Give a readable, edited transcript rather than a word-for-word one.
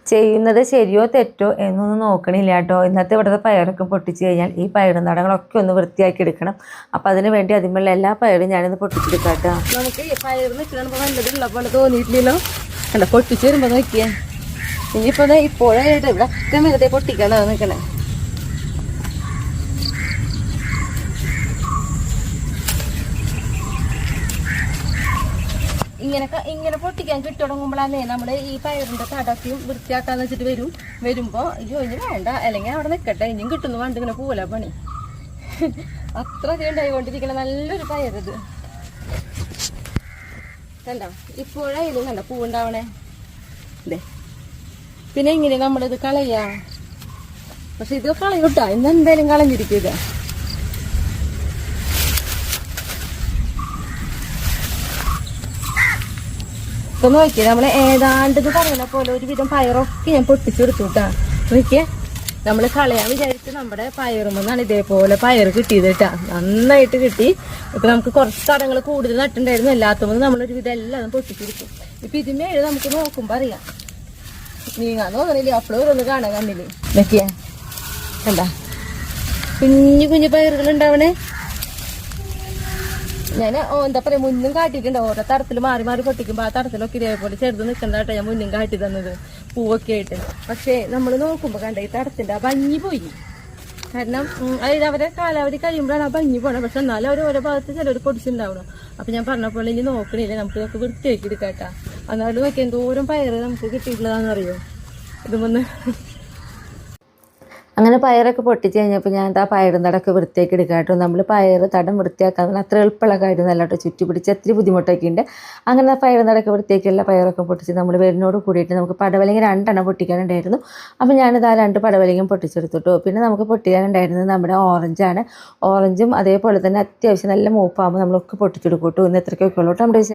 ചെയ്യുന്നത് ശരിയോ തെറ്റോ എന്നൊന്നും നോക്കണില്ല കേട്ടോ. ഇന്നത്തെ ഇവിടുത്തെ പയറൊക്കെ പൊട്ടിച്ച് കഴിഞ്ഞാൽ ഈ പയറും നടകളൊക്കെ ഒന്ന് വൃത്തിയാക്കി എടുക്കണം. അപ്പം അതിന് വേണ്ടി അതിന്മേലുള്ള എല്ലാ പയറും ഞാനിന്ന് പൊട്ടിച്ചെടുക്കാം കേട്ടോ. നമുക്ക് ഈ പയർ നിൽക്കണപ്പോൾ നല്ലതുള്ള പോലെ തോന്നിയിട്ടില്ലല്ലോ. അല്ല പൊട്ടിച്ച് വരുമ്പോൾ നോക്കിയേ. ഇനിയിപ്പോൾ ഇപ്പോഴായിട്ട് ഇവിടെ ഒക്കെ വെറുതെ പൊട്ടിക്കാനാ നിൽക്കണേ. ഇങ്ങനെ പൊട്ടിക്കാൻ കിട്ടുടങ്ങുമ്പോഴാന്നേ നമ്മൾ ഈ പയറിന്റെ തടക്കും വൃത്തിയാക്കാന്ന് വെച്ചിട്ട് വരുമ്പോ അയ്യോ ഇനി വേണ്ട, അല്ലെങ്കിൽ അവിടെ നിൽക്കട്ടെ, ഇനിയും കിട്ടുന്നു വേണ്ട, ഇങ്ങനെ പോല പണി. അത്ര അധികം ഉണ്ടായിക്കൊണ്ടിരിക്കണ നല്ലൊരു പയറിത് കണ്ടോ. ഇപ്പോഴായാലും കണ്ട പൂവുണ്ടാവണേ അല്ലേ. പിന്നെ ഇങ്ങനെ നമ്മളിത് കളയാ, പക്ഷെ ഇത് കളയൂട്ടാ, ഇന്ന് എന്തായാലും കളഞ്ഞിരിക്കുക. ഇപ്പൊ നോക്കിയേ, നമ്മള് ഏതാണ്ട് പറയുന്ന പോലെ ഒരുവിധം പയറൊക്കെ ഞാൻ പൊട്ടിച്ചെടുത്തു കേട്ടാ. നോക്കിയേ, നമ്മള് കളയാൻ വിചാരിച്ച് നമ്മുടെ പയറുമെന്നാണ് ഇതേപോലെ പയർ കിട്ടിയത് കേട്ടാ. നന്നായിട്ട് കിട്ടി. ഇപ്പൊ നമുക്ക് കുറച്ച് തടങ്ങൾ കൂടുതൽ നട്ടുണ്ടായിരുന്നു, എല്ലാത്തുമ്പോൾ നമ്മളൊരുവിധം എല്ലാം പൊട്ടിച്ചെടുക്കും. ഇപ്പൊ ഇതിന്മേഴ് നമുക്ക് നോക്കുമ്പോ അറിയാം, നീങ്ങാൻ തോന്നണില്ലേ, അപ്പോഴും ഒന്ന് കാണാൻ കണ്ണില്ലേ. നോക്കിയാ കണ്ടാ കുഞ്ഞു കുഞ്ഞു പയറുകൾ ഉണ്ടാവണേ. ഞാൻ എന്താ പറയാ മുന്നും കാട്ടിയിട്ടുണ്ട്. ഓരോ തരത്തിൽ മാറി മാറി പൊട്ടിക്കുമ്പോൾ ആ തരത്തിലൊക്കെ ഇതേപോലെ ചെറുത് നിൽക്കണ്ട കേട്ടോ ഞാൻ മുന്നും കാട്ടി തന്നത് പൂവൊക്കെ ആയിട്ട്. പക്ഷെ നമ്മൾ നോക്കുമ്പോൾ കണ്ട ഈ തടത്തിന്റെ ആ ഭംഗി പോയി. കാരണം അതായത് അവരെ കാലാവധി കഴിയുമ്പോഴാണ് ആ ഭംഗി പോകണം. പക്ഷെ എന്നാലും അവർ ഓരോ ഭാഗത്ത് ചിലർ പൊടിച്ചിട്ടുണ്ടാവണം. അപ്പൊ ഞാൻ പറഞ്ഞ പോലെ ഇനി നോക്കണില്ല, നമുക്ക് വൃത്തിയാക്കി എടുക്കാട്ടാ. എന്നാലും നോക്കി എന്തോരം പയറ് നമുക്ക് കിട്ടിയിട്ടുള്ളതാണെന്ന് അറിയോ. ഇതുമൊന്ന് അങ്ങനെ പയറൊക്കെ പൊട്ടിച്ച് കഴിഞ്ഞപ്പോൾ ഞാൻ ആ പയറും തടമൊക്കെ വൃത്തിയാക്കി എടുക്കാം കേട്ടോ. നമ്മൾ പയർ തടം വൃത്തിയാക്കാൻ അത്ര എളുപ്പമുള്ള കാര്യമൊന്നുമല്ല കേട്ടോ. ചുറ്റി പിടിച്ച് ഒത്തിരി ബുദ്ധിമുട്ടൊക്കെ ഉണ്ട്. അങ്ങനെ പയറും തടമൊക്കെ വൃത്തിയാക്കിയുള്ള പയറൊക്കെ പൊട്ടിച്ച് നമ്മൾ വരുന്നോട് കൂടിയിട്ട് നമുക്ക് പടവലങ്ങ 2 എണ്ണം പൊട്ടിക്കാനുണ്ടായിരുന്നു. അപ്പോൾ ഞാനിത് ആ 2 പടവലങ്ങയും പൊട്ടിച്ചെടുത്തു കേട്ടോ. പിന്നെ നമുക്ക് പൊട്ടിക്കാനുണ്ടായിരുന്നത് നമ്മുടെ ഓറഞ്ചാണ്. ഓറഞ്ചും അതേപോലെ തന്നെ അത്യാവശ്യം നല്ല മൂപ്പാകുമ്പോൾ നമ്മളൊക്കെ പൊട്ടിച്ചെടുക്കും കേട്ടോ. ഇന്ന് എത്രയ്ക്കൊക്കെ ഉള്ളൂ കേട്ടോ നമ്മുടെ